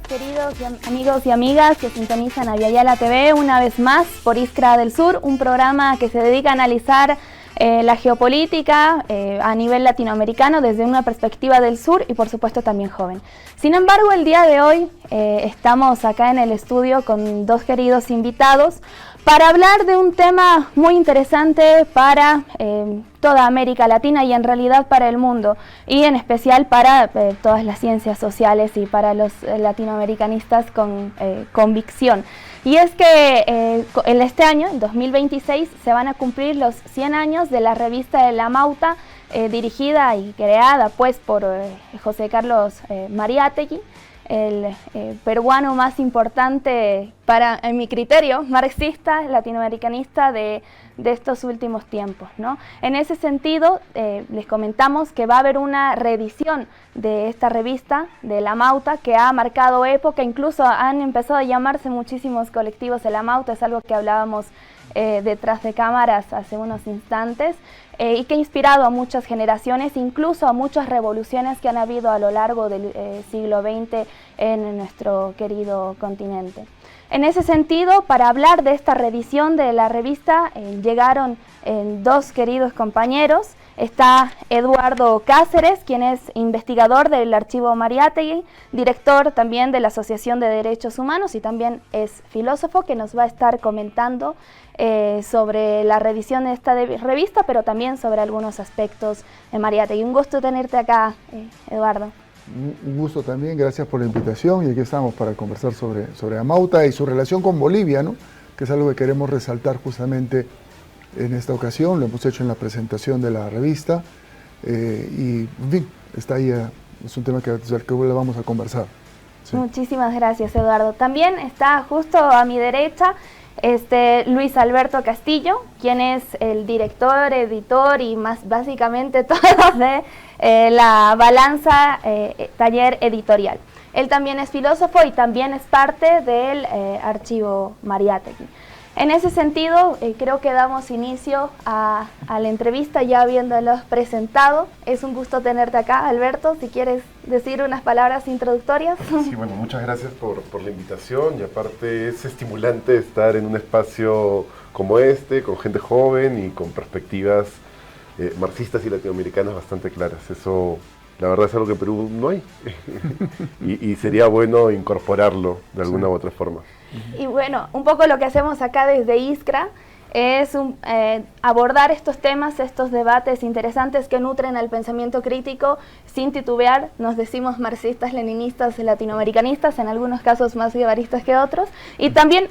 Queridos amigos y amigas que sintonizan a Viayala TV una vez más por Iskra del Sur, un programa que se dedica a analizar la geopolítica a nivel latinoamericano desde una perspectiva del sur y por supuesto también joven. Sin embargo, el día de hoy estamos acá en el estudio con dos queridos invitados para hablar de un tema muy interesante para toda América Latina y en realidad para el mundo, y en especial para todas las ciencias sociales y para los latinoamericanistas con convicción. Y es que en este año, en 2026, se van a cumplir los 100 años de la revista de La Mauta, dirigida y creada pues por José Carlos Mariátegui, el peruano más importante para, en mi criterio, marxista, latinoamericanista de estos últimos tiempos, ¿no? En ese sentido, les comentamos que va a haber una reedición de esta revista de La Mauta que ha marcado época, incluso han empezado a llamarse muchísimos colectivos de La Mauta, es algo que hablábamos detrás de cámaras hace unos instantes, y que ha inspirado a muchas generaciones, incluso a muchas revoluciones que han habido a lo largo del siglo XX en nuestro querido continente. En ese sentido, para hablar de esta reedición de la revista, llegaron dos queridos compañeros. Está Eduardo Cáceres, quien es investigador del Archivo Mariátegui, director también de la Asociación de Derechos Humanos y también es filósofo, que nos va a estar comentando sobre la reedición de esta revista, pero también sobre algunos aspectos de Mariátegui. Un gusto tenerte acá, Eduardo. Un gusto también, gracias por la invitación y aquí estamos para conversar sobre Amauta y su relación con Bolivia, ¿no? Que es algo que queremos resaltar justamente en esta ocasión, lo hemos hecho en la presentación de la revista y en fin, está ahí, es un tema del que le vamos a conversar. Sí. Muchísimas gracias, Eduardo. También está justo a mi derecha Luis Alberto Castillo, quien es el director, editor y más básicamente todo de la Balanza Taller Editorial. Él también es filósofo y también es parte del Archivo Mariátegui. En ese sentido, creo que damos inicio a la entrevista ya habiéndolos presentado. Es un gusto tenerte acá, Alberto, si quieres decir unas palabras introductorias. Sí, bueno, muchas gracias por la invitación y aparte es estimulante estar en un espacio como este, con gente joven y con perspectivas marxistas y latinoamericanas bastante claras. Eso, la verdad, es algo que en Perú no hay y sería bueno incorporarlo de alguna u otra forma. Y bueno, un poco lo que hacemos acá desde Iskra es abordar estos temas, estos debates interesantes que nutren al pensamiento crítico sin titubear. Nos decimos marxistas, leninistas, latinoamericanistas, en algunos casos más guevaristas que otros. Y también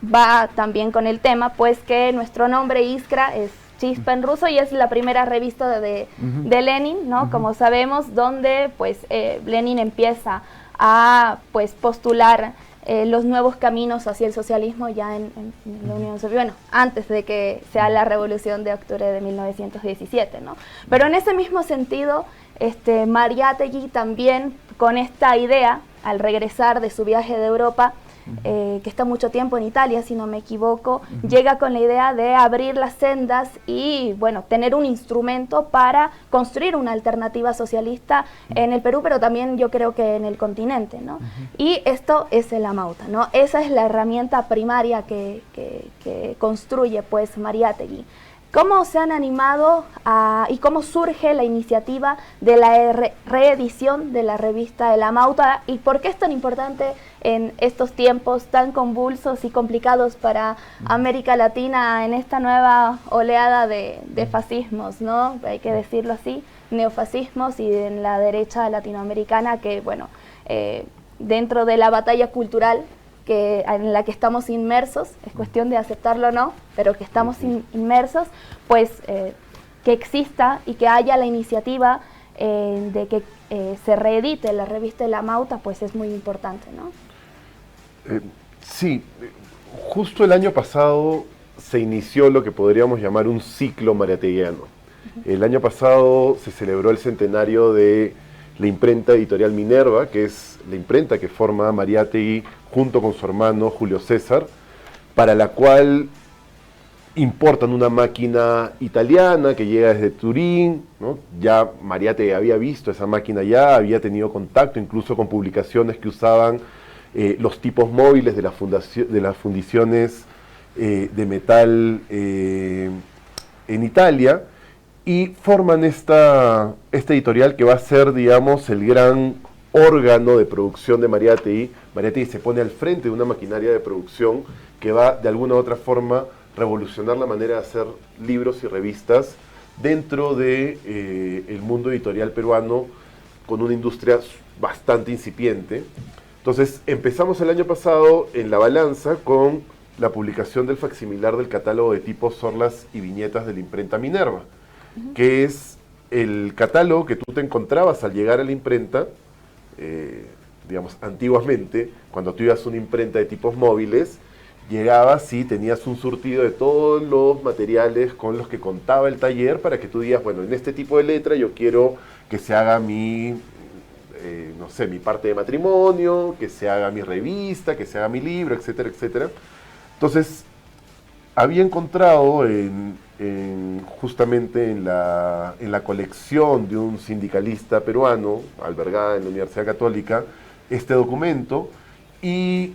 va también con el tema, pues que nuestro nombre Iskra es Chispa en ruso y es la primera revista de Lenin, ¿no? Como sabemos, donde pues Lenin empieza a pues postular los nuevos caminos hacia el socialismo ya en la Unión Soviética, bueno, antes de que sea la Revolución de octubre de 1917, ¿no? Pero en ese mismo sentido, Mariátegui también con esta idea, al regresar de su viaje de Europa, que está mucho tiempo en Italia, si no me equivoco, llega con la idea de abrir las sendas y, bueno, tener un instrumento para construir una alternativa socialista en el Perú, pero también yo creo que en el continente, ¿no? Y esto es el Amauta, ¿no? Esa es la herramienta primaria que construye, pues, Mariátegui. ¿Cómo se han animado y cómo surge la iniciativa de la reedición de la revista de La Mauta y por qué es tan importante en estos tiempos tan convulsos y complicados para América Latina en esta nueva oleada de fascismos, ¿no? Hay que decirlo así, neofascismos y en la derecha latinoamericana que, bueno, dentro de la batalla cultural en la que estamos inmersos, es cuestión de aceptarlo o no, pero que estamos inmersos, pues que exista y que haya la iniciativa de que se reedite la revista La Mauta, pues es muy importante, ¿no? Sí, justo el año pasado se inició lo que podríamos llamar un ciclo mariateguiano. El año pasado se celebró el centenario de la imprenta editorial Minerva, que es la imprenta que forma Mariátegui junto con su hermano Julio César, para la cual importan una máquina italiana que llega desde Turín, ¿no? Ya Mariátegui había visto esa máquina ya, había tenido contacto incluso con publicaciones que usaban los tipos móviles de las fundiciones de metal en Italia, y forman esta editorial que va a ser, digamos, el gran órgano de producción de Mariátegui. Mariátegui se pone al frente de una maquinaria de producción que va de alguna u otra forma revolucionar la manera de hacer libros y revistas dentro de el mundo editorial peruano, con una industria bastante incipiente. Entonces empezamos el año pasado en La Balanza con la publicación del facsimilar del catálogo de tipos, orlas y viñetas de la imprenta Minerva, que es el catálogo que tú te encontrabas al llegar a la imprenta. Digamos, antiguamente, cuando tú ibas a una imprenta de tipos móviles, llegabas y tenías un surtido de todos los materiales con los que contaba el taller para que tú digas, bueno, en este tipo de letra yo quiero que se haga mi, no sé, mi parte de matrimonio, que se haga mi revista, que se haga mi libro, etcétera, etcétera. Entonces, había encontrado justamente en la colección de un sindicalista peruano, albergada en la Universidad Católica, este documento, y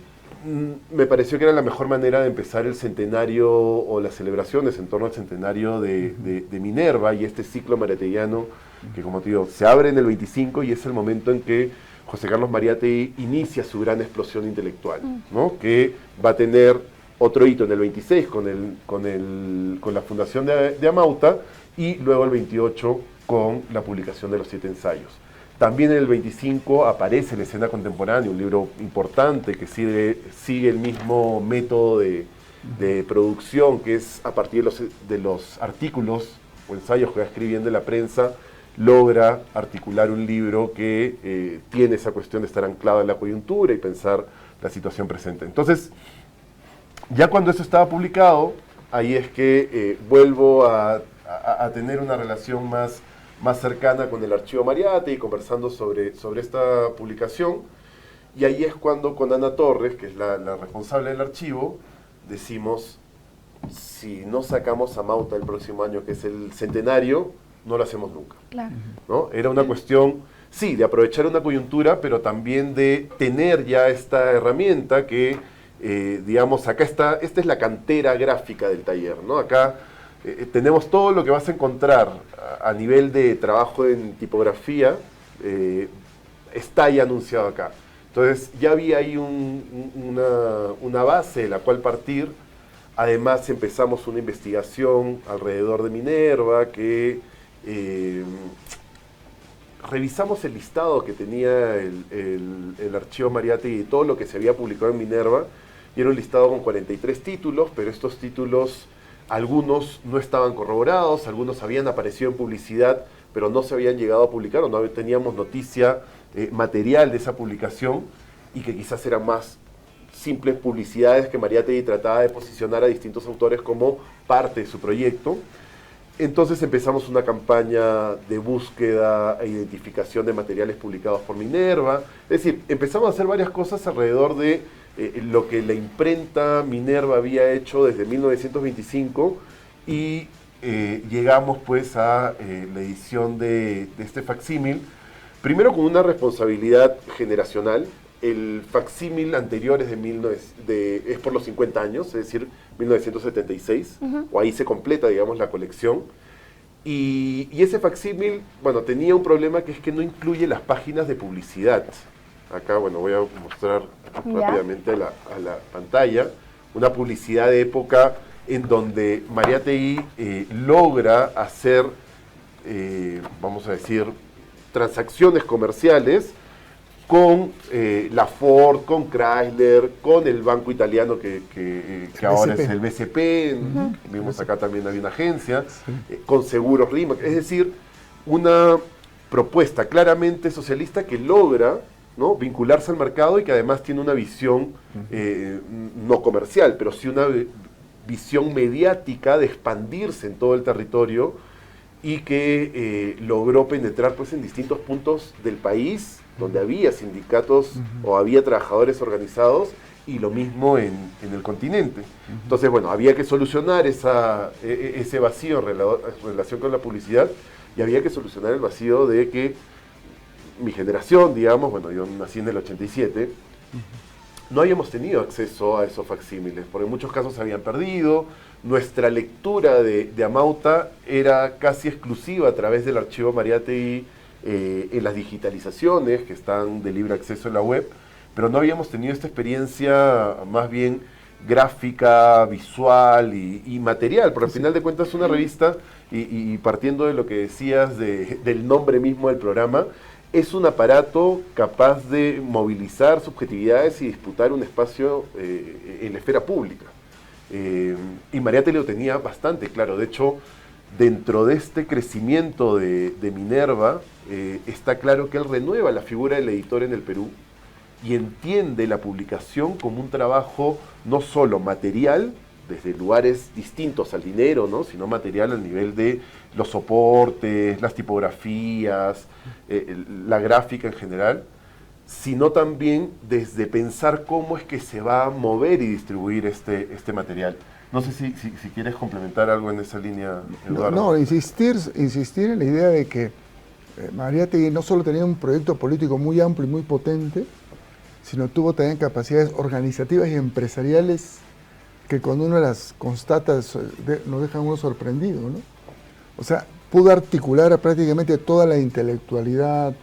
me pareció que era la mejor manera de empezar el centenario o las celebraciones en torno al centenario de Minerva y este ciclo mariáteguiano que, como te digo, se abre en el 25 y es el momento en que José Carlos Mariátegui inicia su gran explosión intelectual, ¿no? Que va a tener otro hito en el 26 con la fundación de Amauta, y luego el 28 con la publicación de los 7 ensayos. También en el 25 aparece La escena contemporánea, un libro importante que sigue el mismo método de producción, que es a partir de los artículos o ensayos que va escribiendo en la prensa, logra articular un libro que tiene esa cuestión de estar anclado en la coyuntura y pensar la situación presente. Entonces, ya cuando eso estaba publicado, ahí es que vuelvo a tener una relación más cercana con el archivo Mariátegui, conversando sobre esta publicación, y ahí es cuando con Ana Torres, que es la responsable del archivo, decimos, si no sacamos Amauta el próximo año, que es el centenario, no lo hacemos nunca. Claro. ¿No? Era una cuestión, sí, de aprovechar una coyuntura, pero también de tener ya esta herramienta que, digamos, acá esta es la cantera gráfica del taller, ¿no? Acá tenemos todo lo que vas a encontrar a nivel de trabajo en tipografía, está ya anunciado acá. Entonces ya había ahí una base de la cual partir. Además empezamos una investigación alrededor de Minerva, que revisamos el listado que tenía el archivo Mariátegui y todo lo que se había publicado en Minerva, y era un listado con 43 títulos, pero estos títulos, algunos no estaban corroborados, algunos habían aparecido en publicidad, pero no se habían llegado a publicar, o no teníamos noticia material de esa publicación, y que quizás eran más simples publicidades que Mariátegui trataba de posicionar a distintos autores como parte de su proyecto. Entonces empezamos una campaña de búsqueda e identificación de materiales publicados por Minerva. Es decir, empezamos a hacer varias cosas alrededor de lo que la imprenta Minerva había hecho desde 1925, y llegamos pues a la edición de este facsímil, primero con una responsabilidad generacional. El facsímil anterior es es por los 50 años, es decir, 1976, o ahí se completa, digamos, la colección. Y ese facsímil, bueno, tenía un problema, que es que no incluye las páginas de publicidad. Acá, bueno, voy a mostrar rápidamente a la pantalla una publicidad de época en donde Mariátegui logra hacer, vamos a decir, transacciones comerciales con la Ford, con Chrysler, con el banco italiano que ahora es el BCP, vimos acá también hay una agencia, con Seguros Rimac, es decir, una propuesta claramente socialista que logra, ¿no?, vincularse al mercado y que además tiene una visión no comercial, pero sí una visión mediática de expandirse en todo el territorio y que logró penetrar pues en distintos puntos del país donde había sindicatos o había trabajadores organizados, y lo mismo en el continente. Entonces, bueno, había que solucionar ese vacío en relación con la publicidad, y había que solucionar el vacío de que mi generación, digamos, bueno, yo nací en el 87, no habíamos tenido acceso a esos facsímiles, porque en muchos casos se habían perdido. Nuestra lectura de Amauta era casi exclusiva a través del archivo Mariátegui en las digitalizaciones que están de libre acceso en la web, pero no habíamos tenido esta experiencia más bien gráfica, visual y material, porque al final de cuentas una revista, y partiendo de lo que decías del nombre mismo del programa, es un aparato capaz de movilizar subjetividades y disputar un espacio en la esfera pública. Y Mariátegui lo tenía bastante claro. De hecho, dentro de este crecimiento de Minerva, está claro que él renueva la figura del editor en el Perú y entiende la publicación como un trabajo no solo material, desde lugares distintos al dinero, ¿no?, sino material al nivel de los soportes, las tipografías, la gráfica en general, sino también desde pensar cómo es que se va a mover y distribuir este material. No sé si quieres complementar algo en esa línea, Eduardo. No, insistir en la idea de que Mariátegui no solo tenía un proyecto político muy amplio y muy potente, sino tuvo también capacidades organizativas y empresariales que cuando uno las constata nos dejan uno sorprendido, ¿no? O sea, pudo articular a prácticamente toda la intelectualidad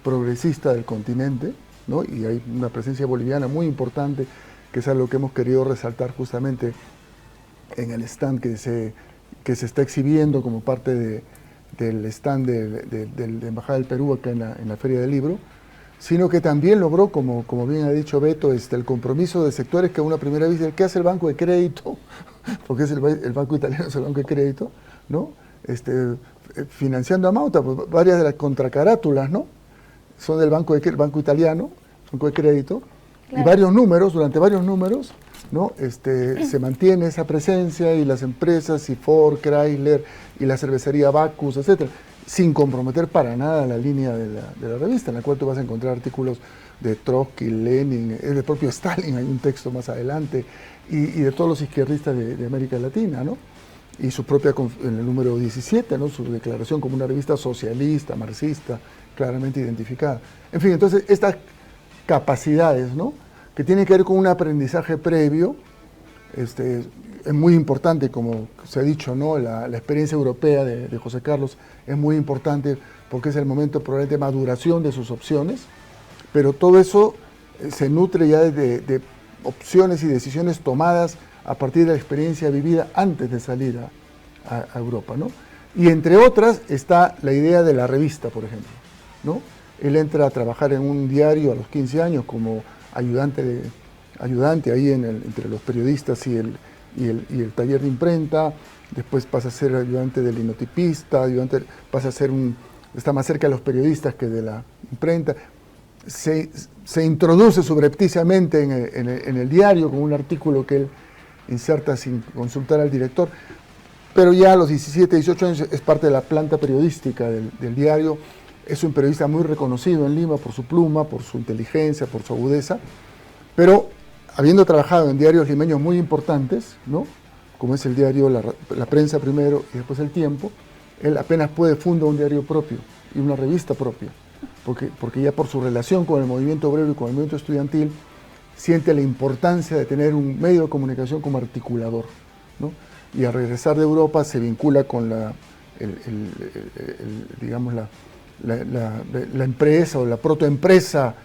progresista del continente, ¿no? Y hay una presencia boliviana muy importante, que es algo que hemos querido resaltar justamente en el stand que se está exhibiendo como parte del stand de la Embajada del Perú acá en la Feria del Libro, sino que también logró, como bien ha dicho Beto, el compromiso de sectores que a una primera vista, ¿qué hace el Banco de Crédito? Porque es el Banco Italiano, es el Banco de Crédito, ¿no? Financiando a Amauta, pues varias de las contracarátulas, ¿no?, son del Banco Italiano, Banco de Crédito, claro. Y durante varios números, ¿no?, se mantiene esa presencia, y las empresas, y Ford, Chrysler, y la cervecería Bacchus, etcétera, sin comprometer para nada la línea de la revista, en la cual tú vas a encontrar artículos de Trotsky, Lenin, del propio Stalin, hay un texto más adelante, y de todos los izquierdistas de América Latina, ¿no? Y su propia, en el número 17, ¿no?, su declaración como una revista socialista, marxista, claramente identificada. En fin, entonces estas capacidades, ¿no?, que tienen que ver con un aprendizaje previo, es muy importante, como se ha dicho, ¿no?, la experiencia europea de José Carlos es muy importante porque es el momento probablemente de maduración de sus opciones, pero todo eso se nutre ya de opciones y decisiones tomadas a partir de la experiencia vivida antes de salir a Europa, ¿no? Y entre otras está la idea de la revista, por ejemplo, ¿no? Él entra a trabajar en un diario a los 15 años como ayudante ahí entre los periodistas y el taller de imprenta. Después pasa a ser ayudante del linotipista, está más cerca de los periodistas que de la imprenta. Se introduce subrepticiamente en el diario con un artículo que él inserta sin consultar al director, pero ya a los 17, 18 años es parte de la planta periodística del diario. Es un periodista muy reconocido en Lima por su pluma, por su inteligencia, por su agudeza, pero habiendo trabajado en diarios limeños muy importantes, ¿no?, como es el diario La Prensa primero y después El Tiempo, él apenas funda un diario propio y una revista propia, porque ya por su relación con el movimiento obrero y con el movimiento estudiantil, siente la importancia de tener un medio de comunicación como articulador, ¿no? Y al regresar de Europa se vincula con la empresa o la protoempresa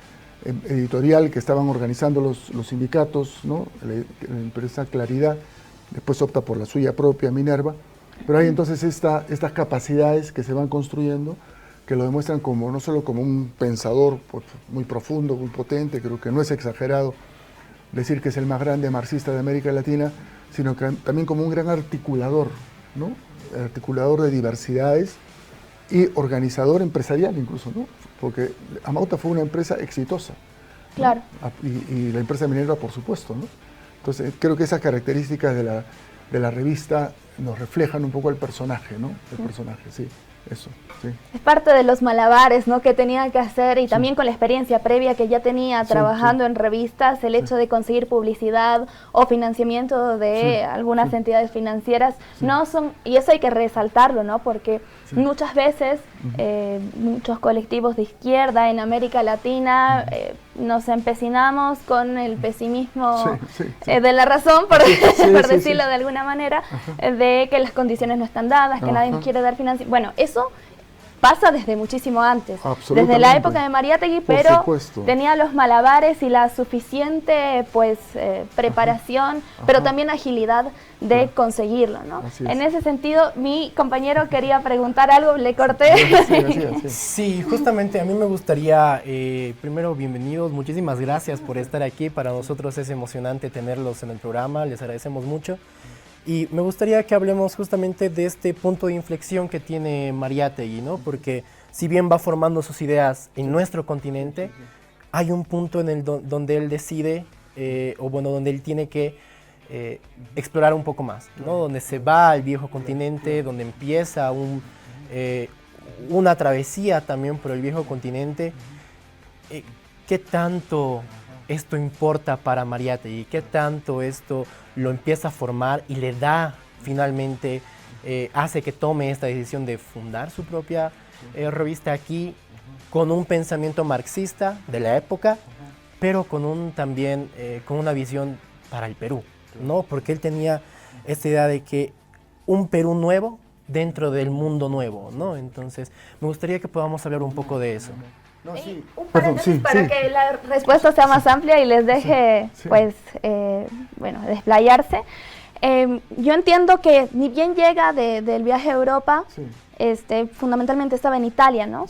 editorial que estaban organizando los sindicatos, ¿no?, la empresa Claridad. Después opta por la suya propia, Minerva, pero hay entonces estas capacidades que se van construyendo, que lo demuestran como no solo como un pensador pues, muy profundo, muy potente, creo que no es exagerado decir que es el más grande marxista de América Latina, sino que también como un gran articulador, ¿no? Articulador de diversidades y organizador empresarial incluso, ¿no? Porque Amauta fue una empresa exitosa. Claro. ¿No? Y la empresa minera, por supuesto, ¿no? Entonces, creo que esas características de la revista nos reflejan un poco el personaje, ¿no? El personaje, sí, eso, sí. Es parte de los malabares, ¿no?, que tenía que hacer, y también con la experiencia previa que ya tenía trabajando en revistas, el hecho de conseguir publicidad o financiamiento de algunas entidades financieras, no son, y eso hay que resaltarlo, ¿no?, porque muchas veces muchos colectivos de izquierda en América Latina nos empecinamos con el pesimismo de la razón, por decirlo de alguna manera, de que las condiciones no están dadas, que nadie nos quiere dar financiamiento. Bueno, eso pasa desde muchísimo antes, desde la época de Mariátegui, pero tenía los malabares y la suficiente pues preparación, pero también agilidad de conseguirlo, ¿no? En ese sentido, mi compañero quería preguntar algo, le corté. Sí, justamente a mí me gustaría, primero, bienvenidos, muchísimas gracias por estar aquí, para nosotros es emocionante tenerlos en el programa, les agradecemos mucho. Y me gustaría que hablemos justamente de este punto de inflexión que tiene Mariátegui, ¿no? Porque si bien va formando sus ideas en nuestro continente, hay un punto en el donde él decide, donde él tiene que explorar un poco más, ¿no? Donde se va al viejo continente, donde empieza una travesía también por el viejo continente. ¿Qué tanto esto importa para Mariátegui? ¿Qué tanto esto lo empieza a formar y le da finalmente, hace que tome esta decisión de fundar su propia revista aquí con un pensamiento marxista de la época, pero también con una visión para el Perú, ¿no? Porque él tenía esta idea de que un Perú nuevo dentro del mundo nuevo, ¿no? Entonces, me gustaría que podamos hablar un poco de eso. No, sí. Un paréntesis para que la respuesta sea más amplia y les deje, desplayarse. Yo entiendo que ni bien llega del viaje a Europa, fundamentalmente estaba en Italia, ¿no?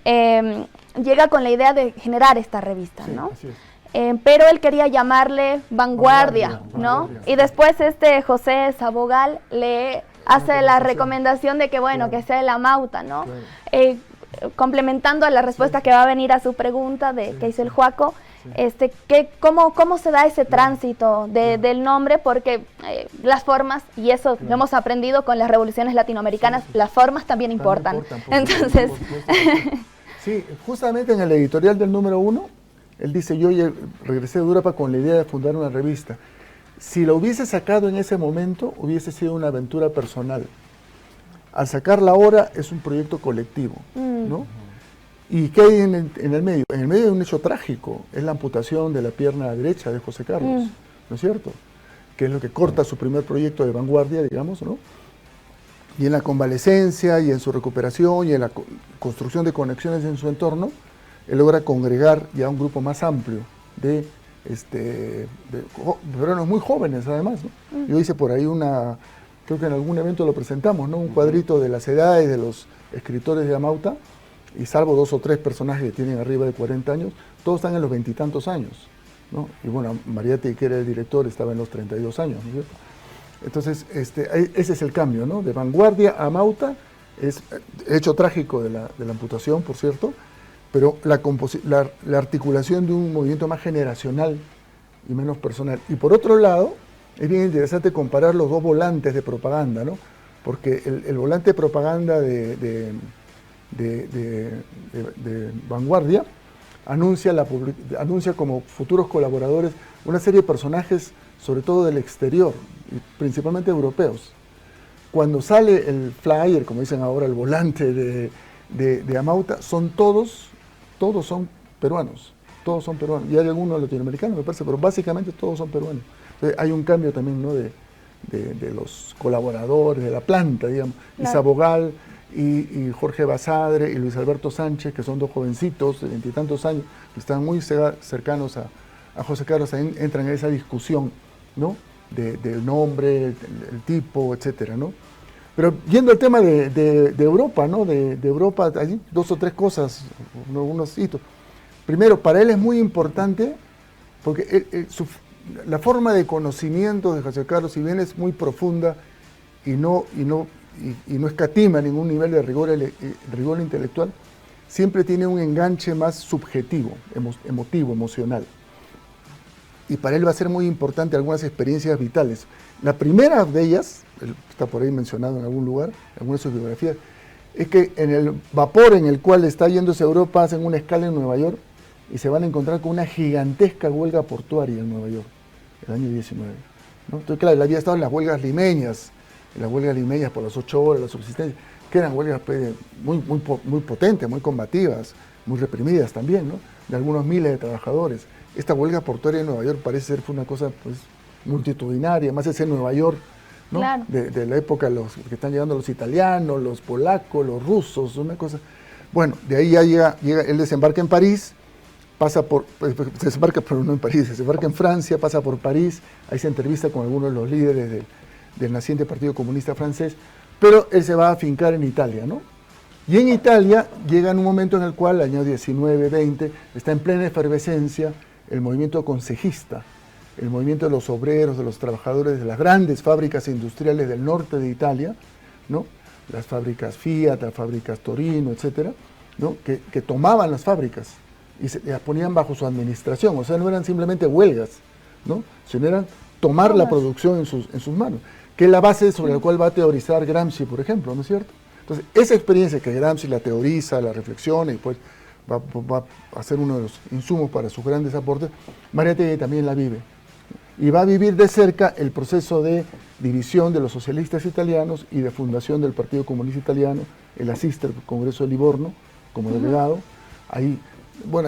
Llega con la idea de generar esta revista, ¿no? Pero él quería llamarle Vanguardia, ¿no? Y después José Sabogal le hace la recomendación de que, que sea el Amauta, ¿no? Complementando a la respuesta que va a venir a su pregunta que hizo el Joaco, ¿cómo se da ese tránsito del nombre? Porque las formas, y eso lo hemos aprendido con las revoluciones latinoamericanas, las formas también importan. Entonces, sí, justamente en el editorial del número 1, él dice, yo regresé de Europa con la idea de fundar una revista. Si lo hubiese sacado en ese momento, hubiese sido una aventura personal. Al sacarla ahora es un proyecto colectivo, ¿no? ¿Y qué hay en el medio? En el medio hay un hecho trágico, es la amputación de la pierna derecha de José Carlos, ¿no es cierto? Que es lo que corta su primer proyecto de vanguardia, digamos, ¿no? Y en la convalecencia y en su recuperación y en la construcción de conexiones en su entorno, él logra congregar ya un grupo más amplio de peruanos muy jóvenes además, ¿no? Yo hice por ahí creo que en algún evento lo presentamos, ¿no? Un cuadrito de las edades de los escritores de Amauta, y salvo 2 o 3 personajes que tienen arriba de 40 años, todos están en los 20 y tantos años, ¿no? Y bueno, Mariátegui, que era el director, estaba en los 32 años, ¿no es cierto? Entonces, ese es el cambio, ¿no? De vanguardia a Amauta, es hecho trágico de la amputación, por cierto, pero la articulación de un movimiento más generacional y menos personal. Y por otro lado, es bien interesante comparar los dos volantes de propaganda, ¿no? Porque el volante de propaganda de Vanguardia anuncia como futuros colaboradores una serie de personajes, sobre todo del exterior, y principalmente europeos. Cuando sale el flyer, como dicen ahora, el volante de Amauta, todos son peruanos, y hay algunos latinoamericanos, me parece, pero básicamente todos son peruanos. Entonces, hay un cambio también, ¿no? de los colaboradores, de la planta, digamos, claro. Y Sabogal y Jorge Basadre y Luis Alberto Sánchez, que son 2 jovencitos de 20 y tantos años, que están muy cercanos a José Carlos, entran en esa discusión, ¿no? Del nombre, el tipo, etcétera, ¿no? Pero yendo al tema de Europa, ¿no? De Europa, hay 2 o 3 cosas, unos hitos. Primero, para él es muy importante, porque la forma de conocimiento de José Carlos, si bien es muy profunda y no escatima ningún nivel de rigor intelectual, siempre tiene un enganche más subjetivo, emotivo, emocional. Y para él va a ser muy importante algunas experiencias vitales. La primera de ellas, está por ahí mencionado en algún lugar, en alguna de sus biografías, es que en el vapor en el cual está yéndose a Europa hacen una escala en Nueva York y se van a encontrar con una gigantesca huelga portuaria en Nueva York, el año 19. ¿no? Entonces, claro, él había estado en las huelgas limeñas por las 8 horas, la subsistencia, que eran huelgas muy potentes, muy combativas, muy reprimidas también, ¿no? De algunos miles de trabajadores. Esta huelga portuaria en Nueva York parece ser fue una cosa pues, multitudinaria, más es en Nueva York, ¿no? Claro. De la época que están llegando los italianos, los polacos, los rusos, una cosa. Bueno, de ahí ya llega él desembarca en París, desembarca, pero no en París, desembarca en Francia, pasa por París, ahí se entrevista con algunos de los líderes del naciente Partido Comunista francés, pero él se va a afincar en Italia, ¿no? Y en Italia llega en un momento en el cual, el año 19-20, está en plena efervescencia el movimiento consejista, el movimiento de los obreros, de los trabajadores de las grandes fábricas industriales del norte de Italia, ¿no? Las fábricas Fiat, las fábricas Torino, etcétera, ¿no? que tomaban las fábricas y las ponían bajo su administración, o sea, no eran simplemente huelgas, ¿no? Sino eran tomar la producción en sus manos, que es la base sobre la cual va a teorizar Gramsci, por ejemplo, ¿no es cierto? Entonces, esa experiencia que Gramsci la teoriza, la reflexiona y pues va a ser uno de los insumos para sus grandes aportes, Mariátegui también la vive. Y va a vivir de cerca el proceso de división de los socialistas italianos y de fundación del Partido Comunista Italiano. Él asiste al Congreso de Livorno como delegado. Ahí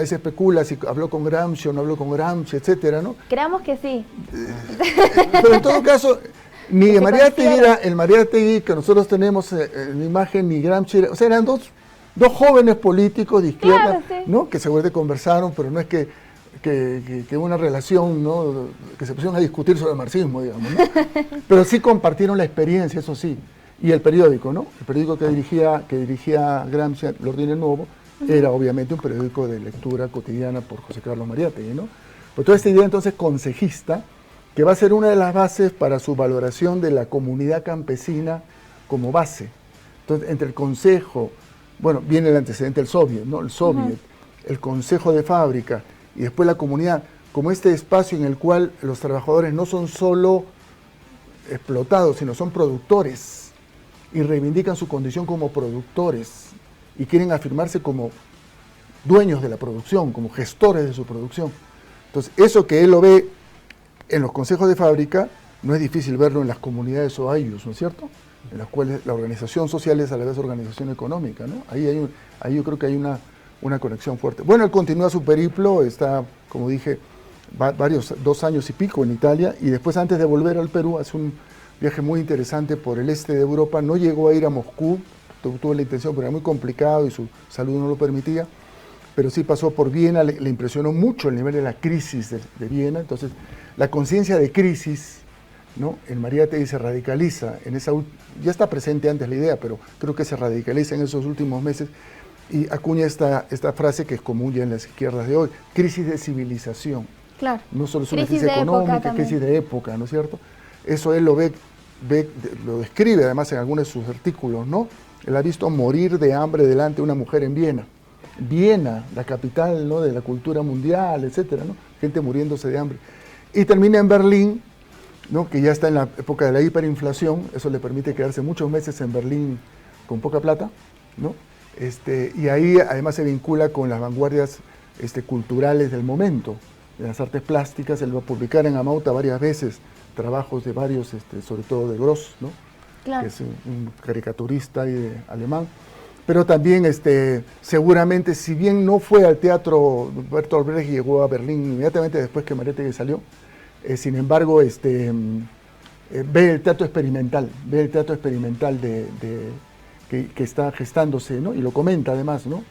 se especula si habló con Gramsci o no habló con Gramsci, etcétera, ¿no? Creamos que sí. Pero en todo caso, ni Mariátegui era el Mariátegui que nosotros tenemos en imagen, ni Gramsci era, o sea, eran dos jóvenes políticos de izquierda, claro, sí. ¿no? Que seguramente conversaron, pero no es que una relación, ¿no? Que se pusieron a discutir sobre el marxismo, digamos, ¿no? Pero sí compartieron la experiencia, eso sí. Y el periódico, ¿no? El periódico que dirigía Gramsci, L'Ordine Nuovo, era obviamente un periódico de lectura cotidiana por José Carlos Mariátegui, ¿no? Pues toda esta idea entonces consejista, que va a ser una de las bases para su valoración de la comunidad campesina como base. Entonces, entre el consejo, viene el antecedente del Soviet, ¿no? El Soviet, el consejo de fábrica, y después la comunidad, como este espacio en el cual los trabajadores no son solo explotados, sino son productores, y reivindican su condición como productores, y quieren afirmarse como dueños de la producción, como gestores de su producción. Entonces, eso que él lo ve en los consejos de fábrica, no es difícil verlo en las comunidades o ayllus, ¿no es cierto? En las cuales la organización social es a la vez organización económica, ¿no? Ahí yo creo que hay una conexión fuerte. Bueno, él continúa su periplo, está, como dije, 2 años y pico en Italia, y después, antes de volver al Perú, hace un viaje muy interesante por el este de Europa. No llegó a ir a Moscú, tuvo la intención, pero era muy complicado y su salud no lo permitía, pero sí pasó por Viena. Le impresionó mucho el nivel de la crisis de Viena. Entonces, la conciencia de crisis, ¿no? En Mariátegui se radicaliza, ya está presente antes la idea, pero creo que se radicaliza en esos últimos meses, y acuña esta frase que es común ya en las izquierdas de hoy: crisis de civilización. Claro. No solo es una crisis económica, crisis de época, ¿no es cierto? Eso él lo describe además en algunos de sus artículos, ¿no? Él ha visto morir de hambre delante de una mujer en Viena. Viena, la capital, ¿no? De la cultura mundial, etcétera, ¿no? Gente muriéndose de hambre. Y termina en Berlín, ¿no? Que ya está en la época de la hiperinflación. Eso le permite quedarse muchos meses en Berlín con poca plata, ¿no? Y ahí además se vincula con las vanguardias culturales del momento, de las artes plásticas. Él va a publicar en Amauta varias veces trabajos de varios, sobre todo de Gross, ¿no? Claro. Que es un caricaturista alemán. Pero también, seguramente, si bien no fue al teatro, Bertolt Brecht llegó a Berlín inmediatamente después que Mariátegui salió, sin embargo, ve el teatro experimental, que está gestándose, ¿no? Y lo comenta además, ¿no?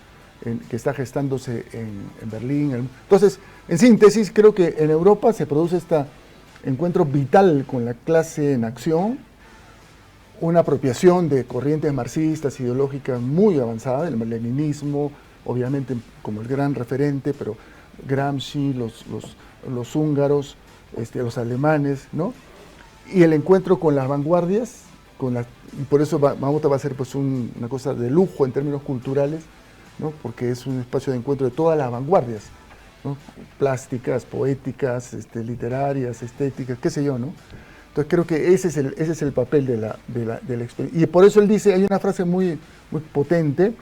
Que está gestándose en Berlín. Entonces, en síntesis, creo que en Europa se produce este encuentro vital con la clase en acción, una apropiación de corrientes marxistas, ideológicas muy avanzadas, el leninismo, obviamente como el gran referente, pero Gramsci, los húngaros, los alemanes, ¿no? Y el encuentro con las vanguardias, y por eso Mauta va a ser pues una cosa de lujo en términos culturales, ¿no? Porque es un espacio de encuentro de todas las vanguardias, ¿no? Plásticas, poéticas, literarias, estéticas, qué sé yo, ¿no? Entonces creo que ese es el papel de la experiencia. Y por eso él dice, hay una frase muy, muy potente,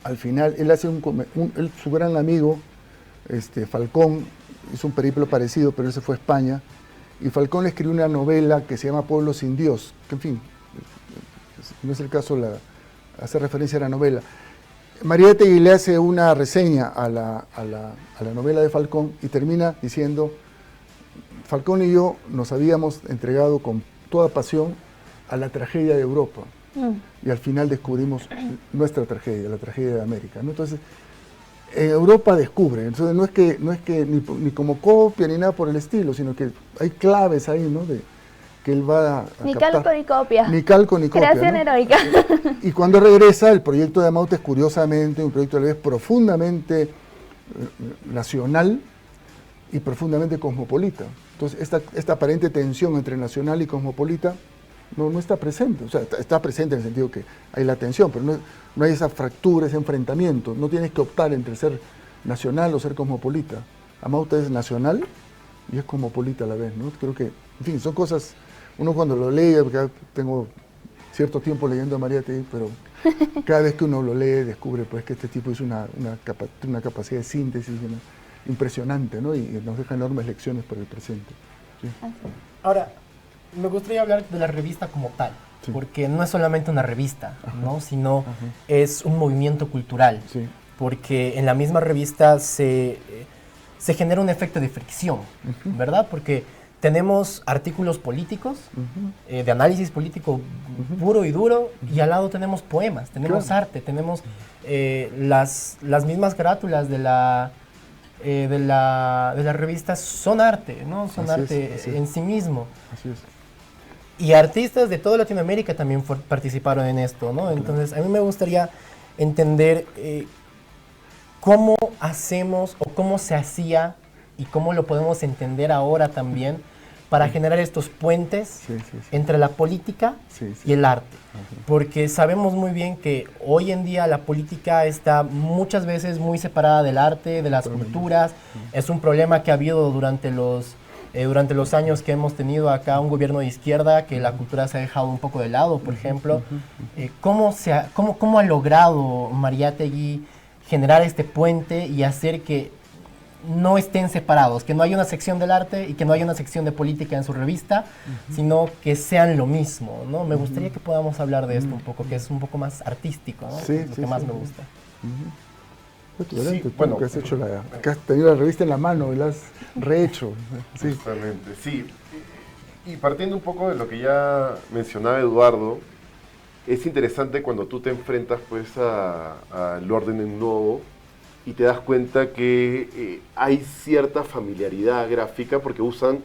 al final, él hace su gran amigo, Falcón, hizo un periplo parecido, pero ese fue a España, y Falcón le escribió una novela que se llama Pueblo sin Dios, que en fin, no es el caso hacer referencia a la novela. Mariátegui le hace una reseña a la novela de Falcón y termina diciendo, Falcón y yo nos habíamos entregado con toda pasión a la tragedia de Europa y al final descubrimos nuestra tragedia, la tragedia de América, ¿no? Entonces, en Europa descubre, entonces no es que ni como copia ni nada por el estilo, sino que hay claves ahí, ¿no? Que él va a ni captar. calco ni copia. Ni calco ni copia. Creación, ¿no? Heroica. Y cuando regresa, el proyecto de Amauta es curiosamente un proyecto a la vez profundamente nacional y profundamente cosmopolita. Entonces, esta aparente tensión entre nacional y cosmopolita no está presente. O sea, está presente en el sentido que hay la tensión, pero no hay esa fractura, ese enfrentamiento. No tienes que optar entre ser nacional o ser cosmopolita. Amauta es nacional y es cosmopolita a la vez, ¿no? Creo que, en fin, son cosas, uno cuando lo lee, porque tengo cierto tiempo leyendo a Mariátegui, pero cada vez que uno lo lee descubre pues que este tipo hizo una capacidad de síntesis impresionante, ¿no? Y nos deja enormes lecciones para el presente. ¿Sí? Ahora, me gustaría hablar de la revista como tal, sí, porque no es solamente una revista, ¿no? Sino es un movimiento cultural, sí, porque en la misma revista se genera un efecto de fricción, ¿verdad? Porque tenemos artículos políticos, de análisis político puro y duro, y al lado tenemos poemas, tenemos arte, tenemos las mismas carátulas de la revista son arte, ¿no? Son arte en sí mismo. Así es. Y artistas de toda Latinoamérica también participaron en esto, ¿no? Entonces, a mí me gustaría entender cómo hacemos o cómo se hacía y cómo lo podemos entender ahora también para generar estos puentes entre la política y el arte. Porque sabemos muy bien que hoy en día la política está muchas veces muy separada del arte, de las culturas. Es un problema que ha habido durante los años que hemos tenido acá un gobierno de izquierda, que la cultura se ha dejado un poco de lado, por ejemplo. ¿Cómo ha logrado Mariátegui generar este puente y hacer que no estén separados, que no haya una sección del arte y que no haya una sección de política en su revista, sino que sean lo mismo, ¿no? Me gustaría que podamos hablar de esto un poco, que es un poco más artístico, ¿no? Lo que más me gusta. Bueno, que has tenido la revista en la mano y la has rehecho. Sí. Justamente, sí. Y partiendo un poco de lo que ya mencionaba Eduardo, es interesante cuando tú te enfrentas pues al orden nuevo y te das cuenta que hay cierta familiaridad gráfica porque usan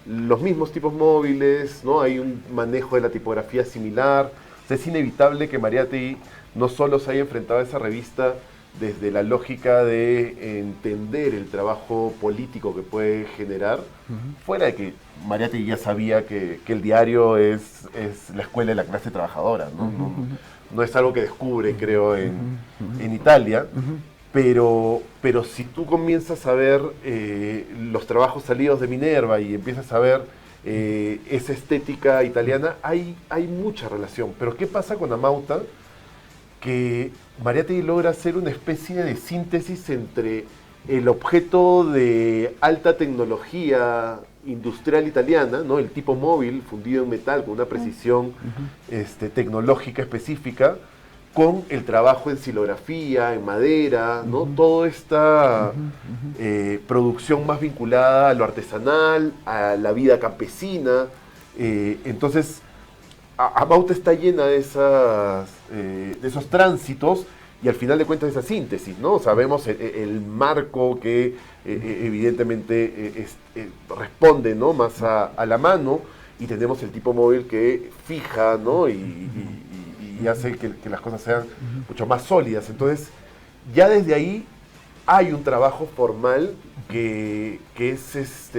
los mismos tipos móviles, ¿no? Hay un manejo de la tipografía similar. O sea, es inevitable que Mariátegui no solo se haya enfrentado a esa revista desde la lógica de entender el trabajo político que puede generar, fuera de que Mariátegui ya sabía que el diario es la escuela de la clase trabajadora, ¿no? No es algo que descubre, creo, en Italia, pero si tú comienzas a ver los trabajos salidos de Minerva y empiezas a ver esa estética italiana, hay mucha relación. Pero ¿qué pasa con Amauta? Que Mariátegui logra hacer una especie de síntesis entre el objeto de alta tecnología industrial italiana, ¿no? El tipo móvil fundido en metal con una precisión tecnológica específica, con el trabajo en silografía, en madera, ¿no? Toda esta producción más vinculada a lo artesanal, a la vida campesina. Entonces, Amauta está llena de esos tránsitos y al final de cuentas esa síntesis, ¿no? Sabemos el marco que evidentemente responde, ¿no? Más a la mano, y tenemos el tipo móvil que fija, ¿no? Y hace que las cosas sean mucho más sólidas. Entonces, ya desde ahí hay un trabajo formal que es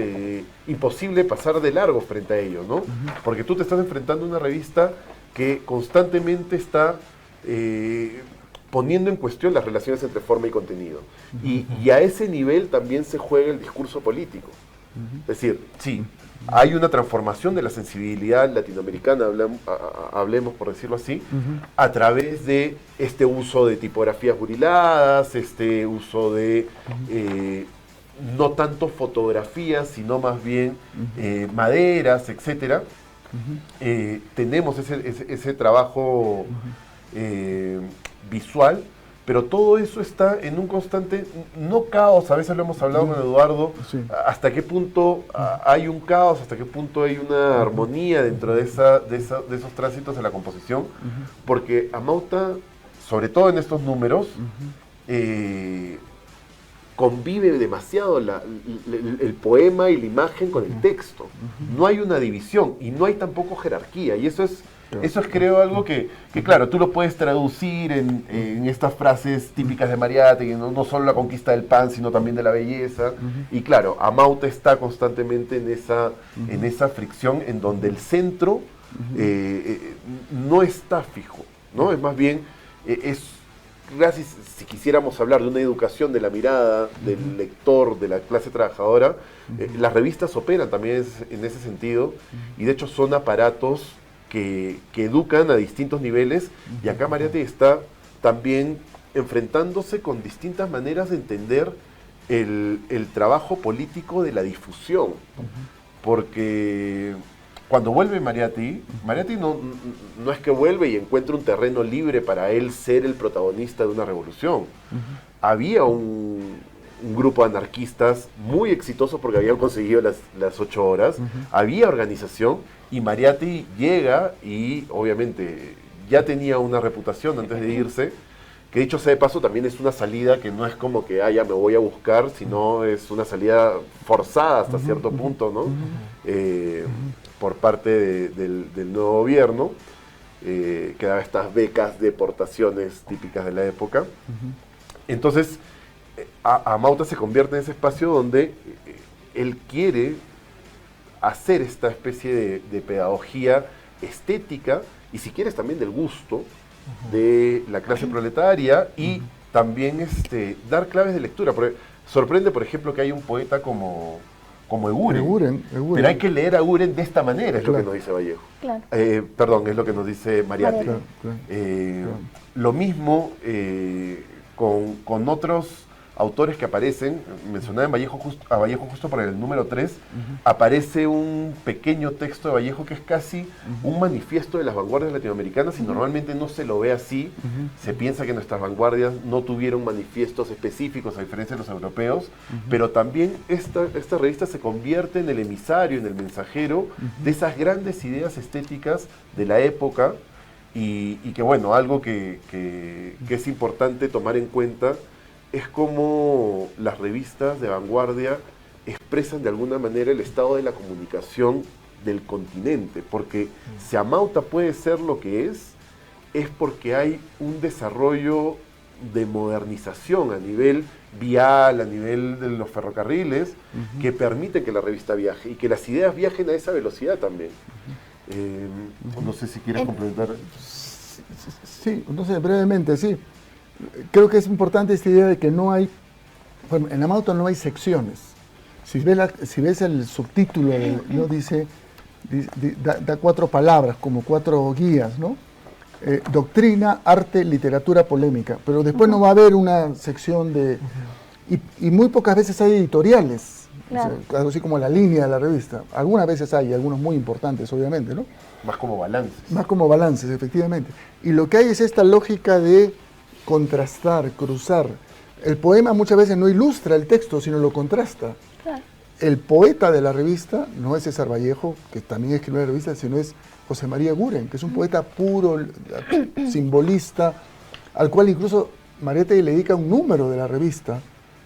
imposible pasar de largo frente a ello, ¿no? Porque tú te estás enfrentando a una revista que constantemente está poniendo en cuestión las relaciones entre forma y contenido. Y a ese nivel también se juega el discurso político. Es decir, sí, hay una transformación de la sensibilidad latinoamericana, hablemos por decirlo así, a través de este uso de tipografías buriladas, este uso de no tanto fotografías, sino más bien maderas, etcétera. Tenemos ese trabajo visual, pero todo eso está en un constante, no caos, a veces lo hemos hablado con Eduardo, hasta qué punto hay un caos, hasta qué punto hay una armonía dentro de esos tránsitos de la composición, porque Amauta, sobre todo en estos números, convive demasiado el poema y la imagen con el texto. No hay una división y no hay tampoco jerarquía, y eso es creo algo que claro, tú lo puedes traducir en estas frases típicas de Mariátegui, no solo la conquista del pan, sino también de la belleza. Y claro, Amauta está constantemente en esa fricción en donde el centro no está fijo, ¿no? Es más bien, si quisiéramos hablar de una educación de la mirada, del lector, de la clase trabajadora, las revistas operan también en ese sentido, y de hecho son aparatos que educan a distintos niveles, y acá Mariátegui está también enfrentándose con distintas maneras de entender el trabajo político de la difusión, porque cuando vuelve Mariátegui no es que vuelve y encuentre un terreno libre para él ser el protagonista de una revolución. Había un grupo de anarquistas muy exitoso porque habían conseguido las 8 horas, había organización, y Mariátegui llega y obviamente ya tenía una reputación antes de irse, que dicho sea de paso también es una salida que no es como que ya me voy a buscar, sino es una salida forzada hasta cierto punto, ¿no? Por parte del nuevo gobierno, que daba estas becas de deportaciones típicas de la época. Entonces, Amauta se convierte en ese espacio donde él quiere hacer esta especie de pedagogía estética, y si quieres también del gusto de la clase proletaria, y también dar claves de lectura. Porque sorprende, por ejemplo, que hay un poeta como Eguren. Pero hay que leer a Eguren de esta manera, es lo que nos dice Vallejo. Perdón, es lo que nos dice Mariátegui. Lo mismo con otros autores que aparecen. Mencionaba a Vallejo justo para el número 3, aparece un pequeño texto de Vallejo que es casi un manifiesto de las vanguardias latinoamericanas, y normalmente no se lo ve así. Se piensa que nuestras vanguardias no tuvieron manifiestos específicos, a diferencia de los europeos, pero también esta revista se convierte en el emisario, en el mensajero de esas grandes ideas estéticas de la época, y que bueno, algo que es importante tomar en cuenta es cómo las revistas de vanguardia expresan de alguna manera el estado de la comunicación del continente, porque si Amauta puede ser lo que es porque hay un desarrollo de modernización a nivel vial, a nivel de los ferrocarriles, que permite que la revista viaje y que las ideas viajen a esa velocidad también. No sé si quieres complementar. Sí, entonces brevemente, sí. Creo que es importante esta idea de que no hay, bueno, en Amauta no hay secciones. Si ves el subtítulo, ¿no? Da 4 palabras, como 4 guías, ¿no? Doctrina, arte, literatura, polémica. Pero después no va a haber una sección de... Y muy pocas veces hay editoriales, Claro. o sea, algo así como la línea de la revista. Algunas veces hay, algunos muy importantes, obviamente, ¿no? Más como balances. Más como balances, efectivamente. Y lo que hay es esta lógica de contrastar, cruzar. El poema muchas veces no ilustra el texto, sino lo contrasta. Claro. El poeta de la revista no es César Vallejo, que también escribió la revista, sino es José María Eguren, que es un poeta puro, simbolista, al cual incluso Mariátegui le dedica un número de la revista,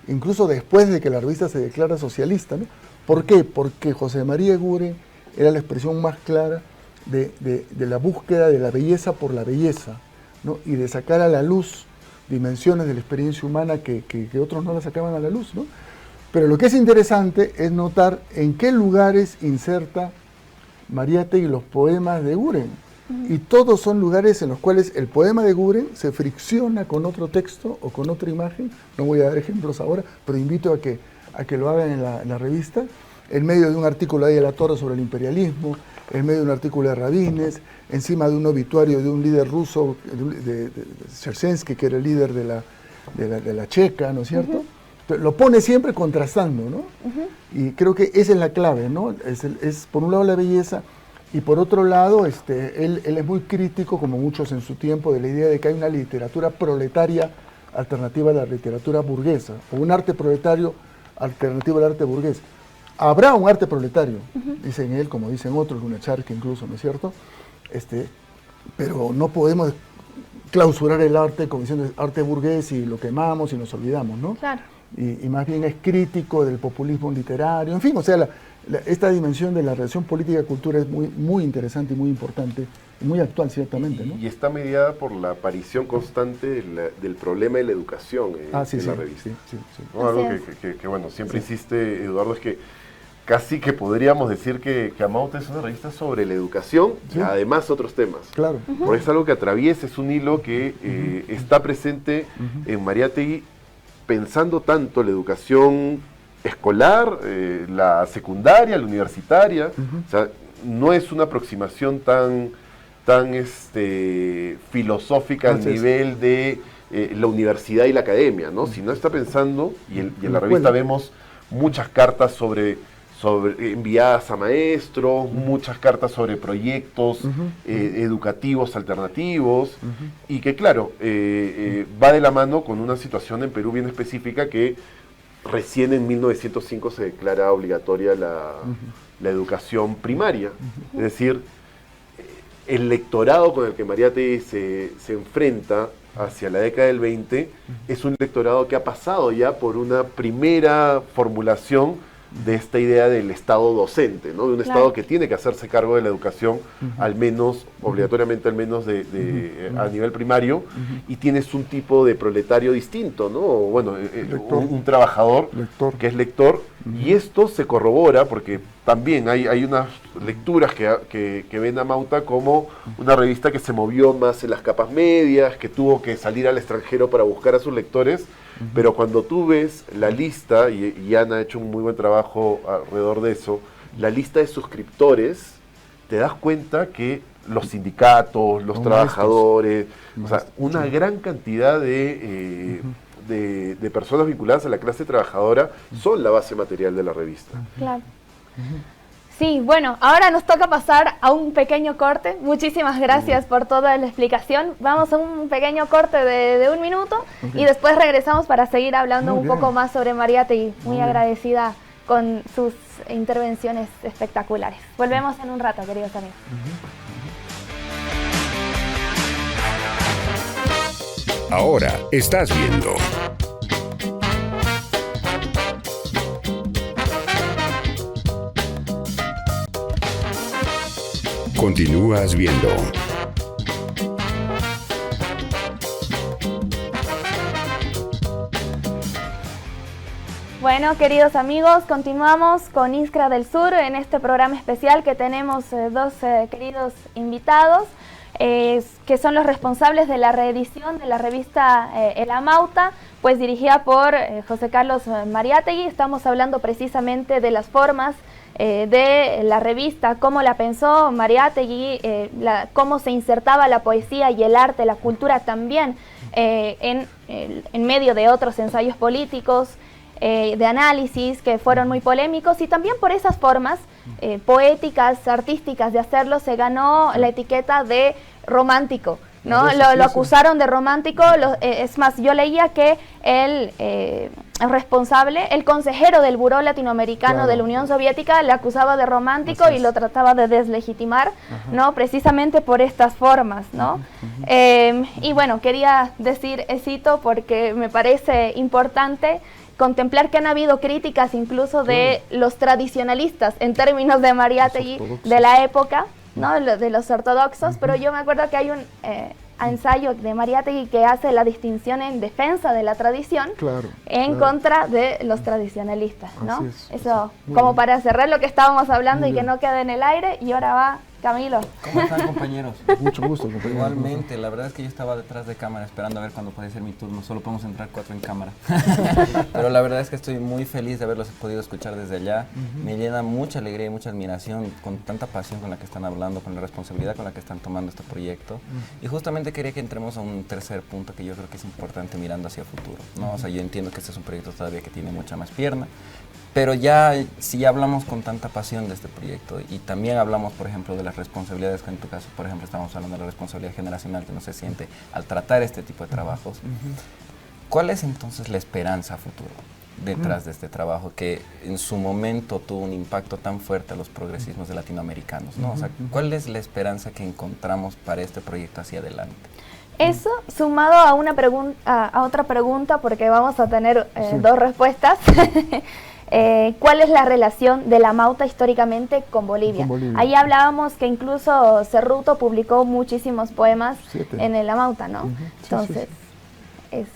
incluso después de que la revista se declara socialista, ¿no? ¿Por qué? Porque José María Eguren era la expresión más clara de la búsqueda de la belleza por la belleza, ¿no? Y de sacar a la luz dimensiones de la experiencia humana que otros no la sacaban a la luz, ¿no? Pero lo que es interesante es notar en qué lugares inserta Mariátegui los poemas de Guren. Y todos son lugares en los cuales el poema de Guren se fricciona con otro texto o con otra imagen. No voy a dar ejemplos ahora, pero invito a que lo hagan en la revista, en medio de un artículo de la Torre sobre el imperialismo, en medio de un artículo de Rabines, encima de un obituario de un líder ruso, de Dzerzhinsky, que era el líder de la Checa, ¿no es cierto? Lo pone siempre contrastando, ¿no? Y creo que esa es la clave, ¿no? Es por un lado la belleza, y por otro lado, él es muy crítico, como muchos en su tiempo, de la idea de que hay una literatura proletaria alternativa a la literatura burguesa, o un arte proletario alternativo al arte burgués. Habrá un arte proletario, dicen él, como dicen otros, Lunáček incluso, ¿no es cierto? Pero no podemos clausurar el arte como diciendo arte burgués y lo quemamos y nos olvidamos, ¿no? Claro. Y más bien es crítico del populismo literario, en fin, o sea, esta dimensión de la relación política-cultura es muy, muy interesante y muy importante, y muy actual ciertamente, ¿no? Y está mediada por la aparición constante del problema de la educación en la revista. Sí. ¿No? Algo que, bueno, siempre insiste Eduardo, es que casi que podríamos decir que Amauta es una revista sobre la educación y además otros temas. Claro. Porque es algo que atraviesa, es un hilo que está presente en Mariátegui, pensando tanto la educación escolar, la secundaria, la universitaria. O sea, no es una aproximación tan filosófica al nivel de la universidad y la academia, ¿no? Sino está pensando, y en la revista vemos muchas cartas sobre enviadas a maestros, muchas cartas sobre proyectos educativos alternativos, y que claro, va de la mano con una situación en Perú bien específica que recién en 1905 se declara obligatoria la educación primaria. Es decir, el lectorado con el que Mariátegui se enfrenta hacia la década del 20 es un lectorado que ha pasado ya por una primera formulación de esta idea del Estado docente, ¿no? De un Estado que tiene que hacerse cargo de la educación, al menos, obligatoriamente al menos a nivel primario, y tienes un tipo de proletario distinto, ¿no? Bueno, un trabajador que es lector, y esto se corrobora porque también hay unas lecturas que ven a Amauta como una revista que se movió más en las capas medias, que tuvo que salir al extranjero para buscar a sus lectores, pero cuando tú ves la lista, y Ana ha hecho un muy buen trabajo alrededor de eso, la lista de suscriptores, te das cuenta que los sindicatos, los trabajadores, o sea, una gran cantidad de personas vinculadas a la clase trabajadora son la base material de la revista. Claro. Sí, bueno, ahora nos toca pasar a un pequeño corte. Muchísimas gracias por toda la explicación. Vamos a un pequeño corte de 1 minuto y después regresamos para seguir hablando un poco más sobre Mariátegui. Muy agradecida con sus intervenciones espectaculares. Volvemos en un rato, queridos amigos. Ahora estás viendo Continúas viendo. Bueno, queridos amigos, continuamos con Iskra del Sur en este programa especial que tenemos dos queridos invitados que son los responsables de la reedición de la revista El Amauta, pues dirigida por José Carlos Mariátegui. Estamos hablando precisamente de las formas de la revista, cómo la pensó Mariátegui, cómo se insertaba la poesía y el arte, la cultura también en medio de otros ensayos políticos, de análisis que fueron muy polémicos, y también por esas formas poéticas, artísticas de hacerlo, se ganó la etiqueta de romántico, ¿no? Lo acusaron de romántico, es más, yo leía que el responsable, el consejero del Buró Latinoamericano de la Unión Soviética, le acusaba de romántico y lo trataba de deslegitimar, ¿no? Precisamente por estas formas, ¿no? Y bueno, quería decir cito porque me parece importante contemplar que han habido críticas incluso de los tradicionalistas en términos de Mariátegui de la época, ¿no? De los ortodoxos, pero yo me acuerdo que hay un ensayo de Mariátegui que hace la distinción en defensa de la tradición en contra de los tradicionalistas, ¿no? Eso, como para cerrar lo que estábamos hablando y que no quede en el aire, y ahora va Camilo. ¿Cómo están, compañeros? Mucho gusto, compañero. Igualmente, la verdad es que yo estaba detrás de cámara esperando a ver cuándo podía ser mi turno. Solo podemos entrar 4 en cámara. Pero la verdad es que estoy muy feliz de haberlos podido escuchar desde allá. Me llena mucha alegría y mucha admiración con tanta pasión con la que están hablando, con la responsabilidad con la que están tomando este proyecto. Y justamente quería que entremos a un tercer punto que yo creo que es importante mirando hacia el futuro, ¿no? O sea, yo entiendo que este es un proyecto todavía que tiene mucha más pierna. Pero ya, si ya hablamos con tanta pasión de este proyecto y también hablamos, por ejemplo, de las responsabilidades, que en tu caso, por ejemplo, estamos hablando de la responsabilidad generacional que uno se siente al tratar este tipo de trabajos, ¿cuál es entonces la esperanza a futuro detrás de este trabajo que en su momento tuvo un impacto tan fuerte a los progresismos de latinoamericanos, ¿no? O sea, ¿cuál es la esperanza que encontramos para este proyecto hacia adelante? Eso, sumado a una a otra pregunta, porque vamos a tener dos respuestas. ¿Cuál es la relación de la Amauta históricamente con Bolivia? Ahí hablábamos que incluso Cerruto publicó muchísimos poemas en el Amauta, ¿no? Entonces, eso.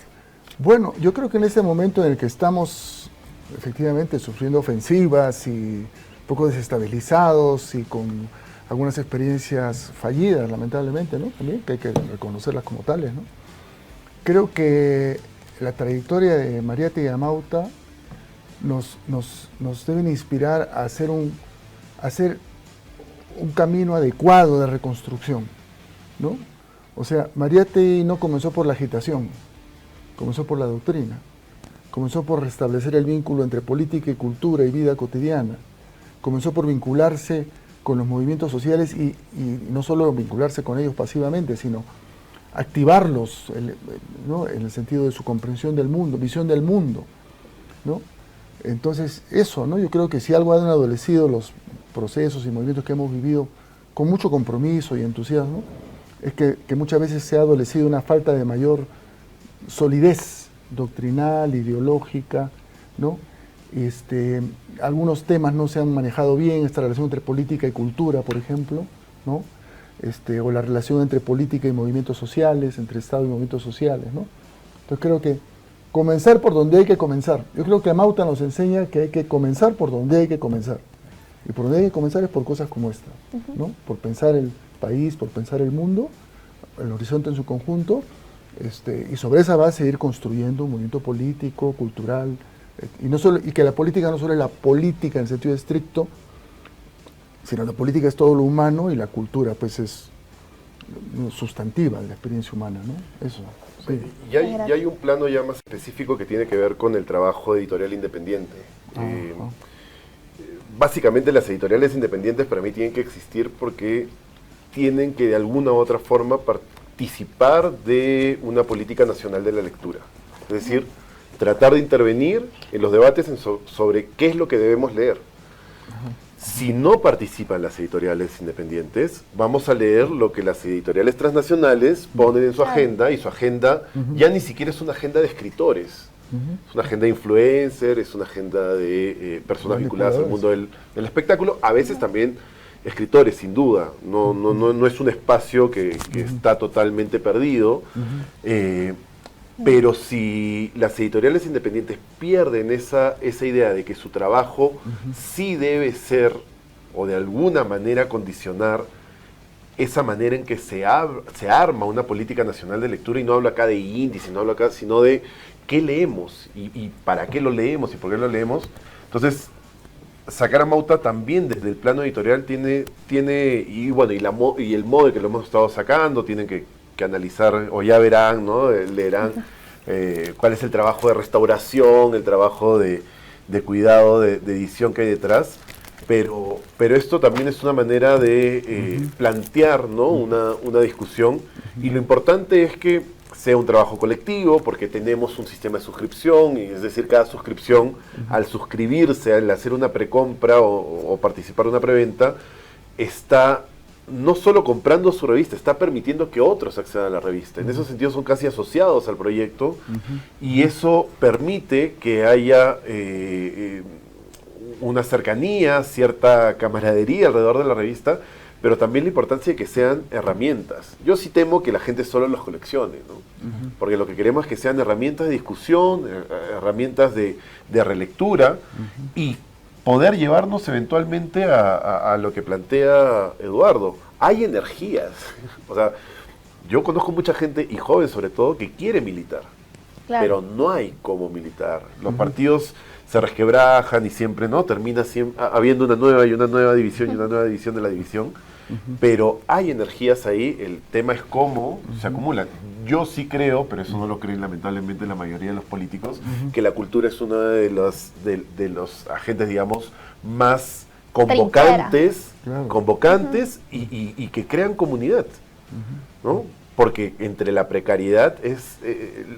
Bueno, yo creo que en este momento en el que estamos efectivamente sufriendo ofensivas y un poco desestabilizados y con algunas experiencias fallidas, lamentablemente, ¿no? También, que hay que reconocerlas como tales, ¿no? Creo que la trayectoria de Mariátegui y Amauta nos deben inspirar a hacer un camino adecuado de reconstrucción, ¿no? O sea, Mariátegui no comenzó por la agitación, comenzó por la doctrina, comenzó por restablecer el vínculo entre política y cultura y vida cotidiana, comenzó por vincularse con los movimientos sociales y no solo vincularse con ellos pasivamente, sino activarlos, ¿no? En el sentido de su comprensión del mundo, visión del mundo, ¿no? Entonces, eso, ¿no? Yo creo que si algo han adolecido los procesos y movimientos que hemos vivido con mucho compromiso y entusiasmo, es que muchas veces se ha adolecido una falta de mayor solidez doctrinal, ideológica, ¿no? Algunos temas no se han manejado bien, esta relación entre política y cultura, por ejemplo, ¿no? O la relación entre política y movimientos sociales, entre Estado y movimientos sociales, ¿no? Entonces creo que comenzar por donde hay que comenzar. Yo creo que Amauta nos enseña que hay que comenzar por donde hay que comenzar. Y por donde hay que comenzar es por cosas como esta, ¿no? Por pensar el país, por pensar el mundo, el horizonte en su conjunto, y sobre esa base ir construyendo un movimiento político, cultural, y que la política no solo es la política en el sentido estricto, sino la política es todo lo humano y la cultura pues es sustantiva de la experiencia humana, ¿no? Eso. Sí. Y hay un plano ya más específico que tiene que ver con el trabajo editorial independiente. Básicamente las editoriales independientes para mí tienen que existir porque tienen que de alguna u otra forma participar de una política nacional de la lectura. Es decir, tratar de intervenir en los debates sobre qué es lo que debemos leer. Si no participan las editoriales independientes, vamos a leer lo que las editoriales transnacionales ponen en su agenda, y su agenda ya ni siquiera es una agenda de escritores, es una agenda de influencers, es una agenda de personas vinculadas al mundo del espectáculo, a veces también escritores, sin duda, no es un espacio que está totalmente perdido, pero si las editoriales independientes pierden esa idea de que su trabajo sí debe ser, o de alguna manera condicionar, esa manera en que se arma una política nacional de lectura, y no hablo acá de índice, no hablo acá, sino de qué leemos, y para qué lo leemos, y por qué lo leemos. Entonces, sacar a Amauta también desde el plano editorial tiene y bueno, y el modo en que lo hemos estado sacando, tienen que analizar, o ya verán, ¿no? Leerán cuál es el trabajo de restauración, el trabajo de cuidado, de edición que hay detrás, pero esto también es una manera de plantear, ¿no? una discusión, y lo importante es que sea un trabajo colectivo, porque tenemos un sistema de suscripción, y es decir, cada suscripción, al suscribirse, al hacer una precompra o participar de una preventa, está no solo comprando su revista, está permitiendo que otros accedan a la revista. En ese sentido son casi asociados al proyecto y eso permite que haya una cercanía, cierta camaradería alrededor de la revista, pero también la importancia de que sean herramientas. Yo sí temo que la gente solo los coleccione, ¿no? Porque lo que queremos es que sean herramientas de discusión, herramientas de relectura y poder llevarnos eventualmente a lo que plantea Eduardo. Hay energías. O sea, yo conozco mucha gente, y joven sobre todo, que quiere militar. Claro. Pero no hay cómo militar. Los partidos se resquebrajan y siempre, ¿no? Termina siempre, habiendo una nueva división y una nueva división de la división. Pero hay energías ahí, el tema es cómo se acumulan. Yo sí creo, pero eso no lo creen lamentablemente la mayoría de los políticos, que la cultura es uno de los agentes, digamos, más convocantes, y que crean comunidad, ¿no? Porque entre la precariedad es,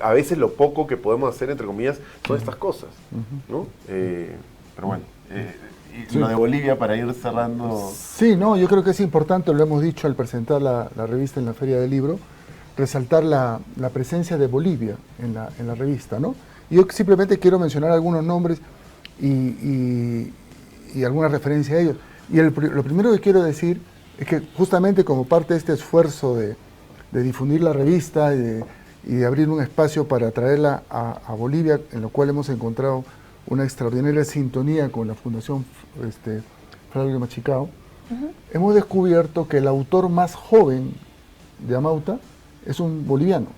a veces lo poco que podemos hacer, entre comillas, son estas cosas, ¿no? Pero bueno, lo de Bolivia para ir cerrando. Sí, no, yo creo que es importante, lo hemos dicho al presentar la revista en la Feria del Libro, resaltar la presencia de Bolivia en la revista, ¿no? Y yo simplemente quiero mencionar algunos nombres y alguna referencia a ellos. Y lo primero que quiero decir es que justamente como parte de este esfuerzo de difundir la revista y de abrir un espacio para traerla a Bolivia, en lo cual hemos encontrado una extraordinaria sintonía con la Fundación Fragile Machicao, hemos descubierto que el autor más joven de Amauta es un boliviano,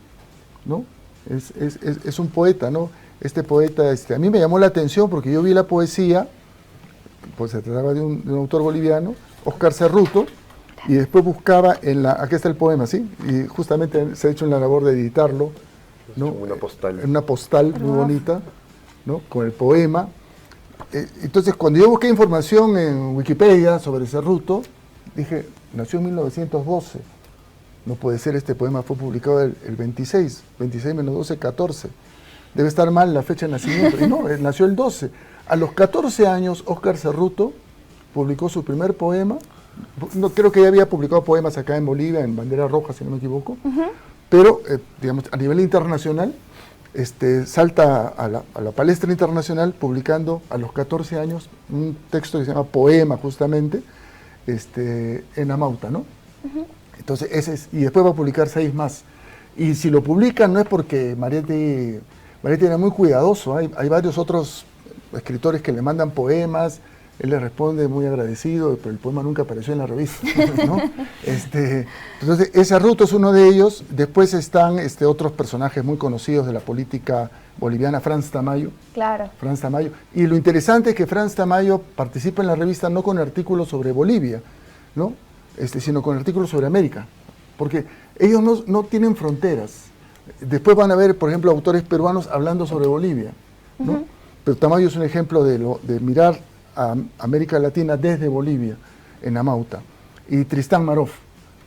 ¿no? Es un poeta, ¿no? Este poeta, a mí me llamó la atención porque yo vi la poesía, pues se trataba de un autor boliviano, Óscar Cerruto, y después buscaba aquí está el poema, ¿sí? Y justamente se ha hecho en la labor de editarlo, ¿no? Una postal. En una postal muy bonita, ¿no? Con el poema. Entonces, cuando yo busqué información en Wikipedia sobre Cerruto, dije, nació en 1912. No puede ser, este poema fue publicado el 26 menos 12, 14. Debe estar mal la fecha de nacimiento. Y no, nació el 12. A los 14 años, Óscar Cerruto publicó su primer poema. No, creo que ya había publicado poemas acá en Bolivia, en Bandera Roja, si no me equivoco. Pero, digamos, a nivel internacional, salta a la palestra internacional publicando a los 14 años un texto que se llama Poema, justamente, en Amauta, ¿no? Entonces, y después va a publicar 6 más. Y si lo publican no es porque Marietti era muy cuidadoso, hay varios otros escritores que le mandan poemas, él le responde muy agradecido, pero el poema nunca apareció en la revista, ¿no? Entonces, ese Cerruto es uno de ellos. Después están otros personajes muy conocidos de la política boliviana, Franz Tamayo. Claro. Franz Tamayo. Y lo interesante es que Franz Tamayo participa en la revista no con artículos sobre Bolivia, ¿no? Sino con artículos sobre América, porque ellos no tienen fronteras. Después van a ver, por ejemplo, autores peruanos hablando sobre Bolivia, ¿no? Pero Tamayo es un ejemplo de mirar a América Latina desde Bolivia, en Amauta. Y Tristán Marov,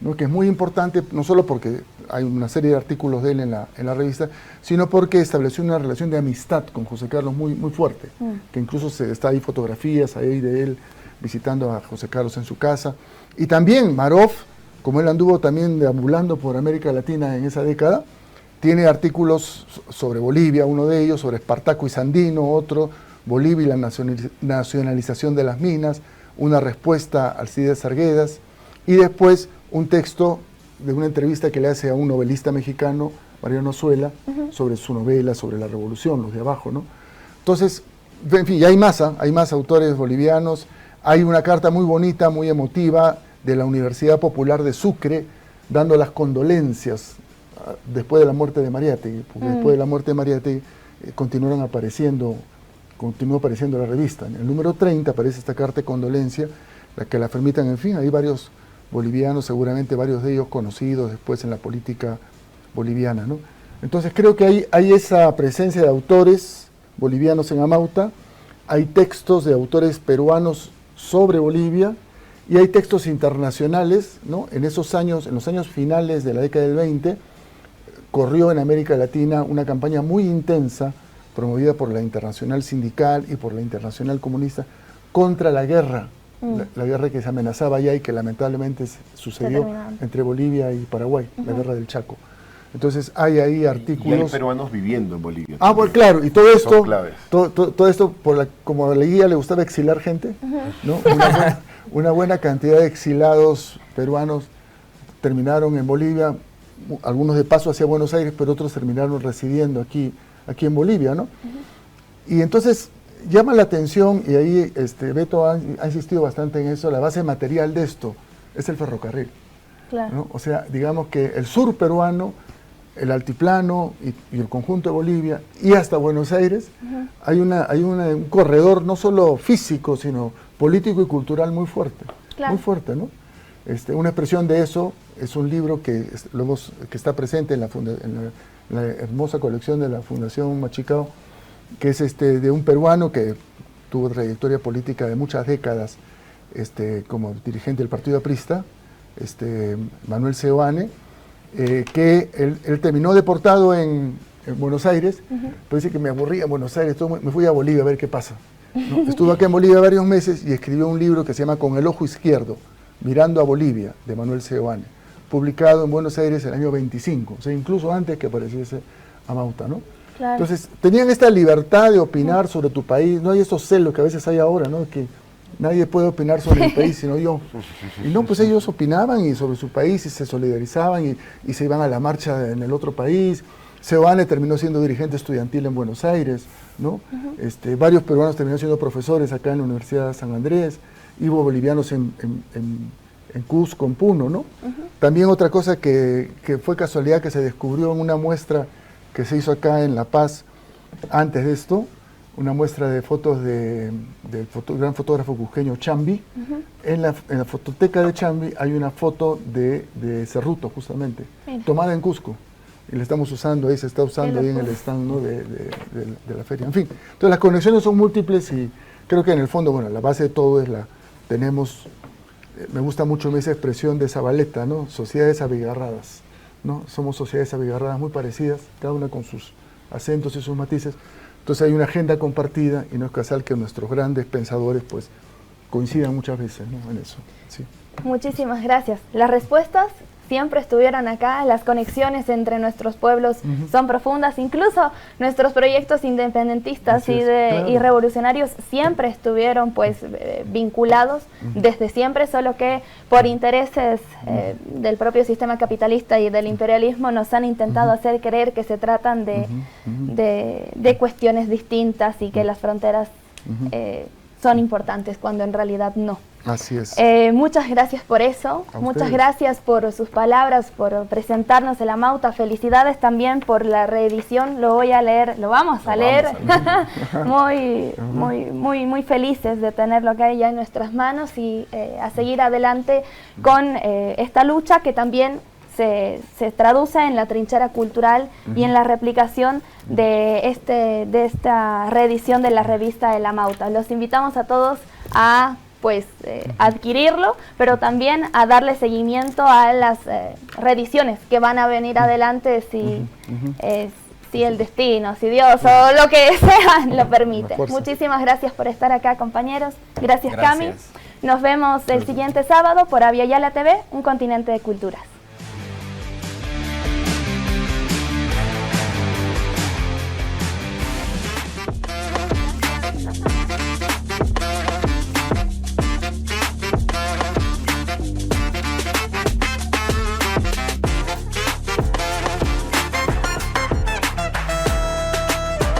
¿no? Que es muy importante, no solo porque hay una serie de artículos de él en la revista, sino porque estableció una relación de amistad con José Carlos muy, muy fuerte, que incluso está ahí fotografías ahí de él visitando a José Carlos en su casa. Y también Marov, como él anduvo también deambulando por América Latina en esa década, tiene artículos sobre Bolivia, uno de ellos, sobre Espartaco y Sandino, otro, Bolivia y la nacionalización de las minas, una respuesta a Alcides Arguedas, y después un texto de una entrevista que le hace a un novelista mexicano, Mariano Zuela, sobre su novela, sobre la revolución, los de abajo, ¿no? Entonces, en fin, hay más autores bolivianos. Hay una carta muy bonita, muy emotiva, de la Universidad Popular de Sucre, dando las condolencias después de la muerte de Mariátegui, porque después de la muerte de Mariátegui continuó apareciendo la revista. En el número 30 aparece esta carta de condolencia, la que la permitan, en fin, hay varios bolivianos, seguramente varios de ellos conocidos después en la política boliviana, ¿no? Entonces creo que hay esa presencia de autores bolivianos en Amauta, hay textos de autores peruanos sobre Bolivia, y hay textos internacionales, ¿no? En los años finales de la década del 20, corrió en América Latina una campaña muy intensa, promovida por la Internacional Sindical y por la Internacional Comunista, contra la guerra la guerra que se amenazaba ya y que lamentablemente sucedió entre Bolivia y Paraguay, la guerra del Chaco. Entonces hay ahí artículos. Y hay peruanos viviendo en Bolivia. Ah, pues claro, y todo esto, Son claves. todo esto como a Leguía le gustaba exilar gente, ¿no? Una buena cantidad de exilados peruanos terminaron en Bolivia, algunos de paso hacia Buenos Aires, pero otros terminaron residiendo aquí en Bolivia, ¿no? Y entonces llama la atención, y ahí Beto ha insistido bastante en eso, la base material de esto es el ferrocarril. Claro. ¿No? O sea, digamos que el sur peruano, el altiplano y el conjunto de Bolivia y hasta Buenos Aires, hay un corredor no solo físico, sino político y cultural muy fuerte. Claro. Muy fuerte, ¿no? Una expresión de eso es un libro que está presente en la hermosa colección de la Fundación Machicao, que es de un peruano que tuvo trayectoria política de muchas décadas como dirigente del Partido Aprista, Manuel Seoane, que él terminó deportado en Buenos Aires, pero dice que me aburría en Buenos Aires, me fui a Bolivia a ver qué pasa, ¿no? Estuvo acá en Bolivia varios meses y escribió un libro que se llama Con el ojo izquierdo, Mirando a Bolivia, de Manuel Seoane, publicado en Buenos Aires en el año 25, o sea, incluso antes que apareciese Amauta, ¿no? Claro. Entonces, tenían esta libertad de opinar sobre tu país, no hay esos celos que a veces hay ahora, ¿no? Que nadie puede opinar sobre el país sino yo. Y no, pues ellos opinaban y sobre su país y se solidarizaban y se iban a la marcha en el otro país. Seoane terminó siendo dirigente estudiantil en Buenos Aires, ¿no? Varios peruanos terminaron siendo profesores acá en la Universidad de San Andrés, hubo bolivianos en Cusco, en Puno, ¿no? También otra cosa que fue casualidad que se descubrió en una muestra que se hizo acá en La Paz antes de esto, una muestra de fotos del gran fotógrafo cusqueño Chambi. En la fototeca de Chambi hay una foto de Cerruto, justamente, tomada en Cusco. Y la estamos usando ahí, se está usando ahí en el stand, ¿no? de la feria. En fin, entonces las conexiones son múltiples y creo que en el fondo, bueno, la base de todo es me gusta mucho esa expresión de Zabaleta, ¿no? Sociedades abigarradas, ¿no? Somos sociedades abigarradas muy parecidas, cada una con sus acentos y sus matices. Entonces hay una agenda compartida y no es casual que nuestros grandes pensadores pues coincidan muchas veces, ¿no? En eso. Sí. Muchísimas gracias. Las respuestas siempre estuvieron acá, las conexiones entre nuestros pueblos son profundas, incluso nuestros proyectos independentistas y revolucionarios siempre estuvieron pues vinculados desde siempre, solo que por intereses del propio sistema capitalista y del imperialismo nos han intentado hacer creer que se tratan de cuestiones distintas y que las fronteras son importantes cuando en realidad no. Así es. Muchas gracias por eso, muchas gracias por sus palabras, por presentarnos el Amauta, felicidades también por la reedición, lo vamos a leer, muy felices de tenerlo acá ya en nuestras manos y a seguir adelante con esta lucha que también se traduce en la trinchera cultural y en la replicación de esta reedición de la revista El Amauta. Los invitamos a todos a adquirirlo, pero también a darle seguimiento a las reediciones que van a venir adelante si el destino, si Dios o lo que sea lo permite. Muchísimas gracias por estar acá, compañeros. Gracias. Cami. Nos vemos el siguiente sábado por Aviala TV, un continente de culturas.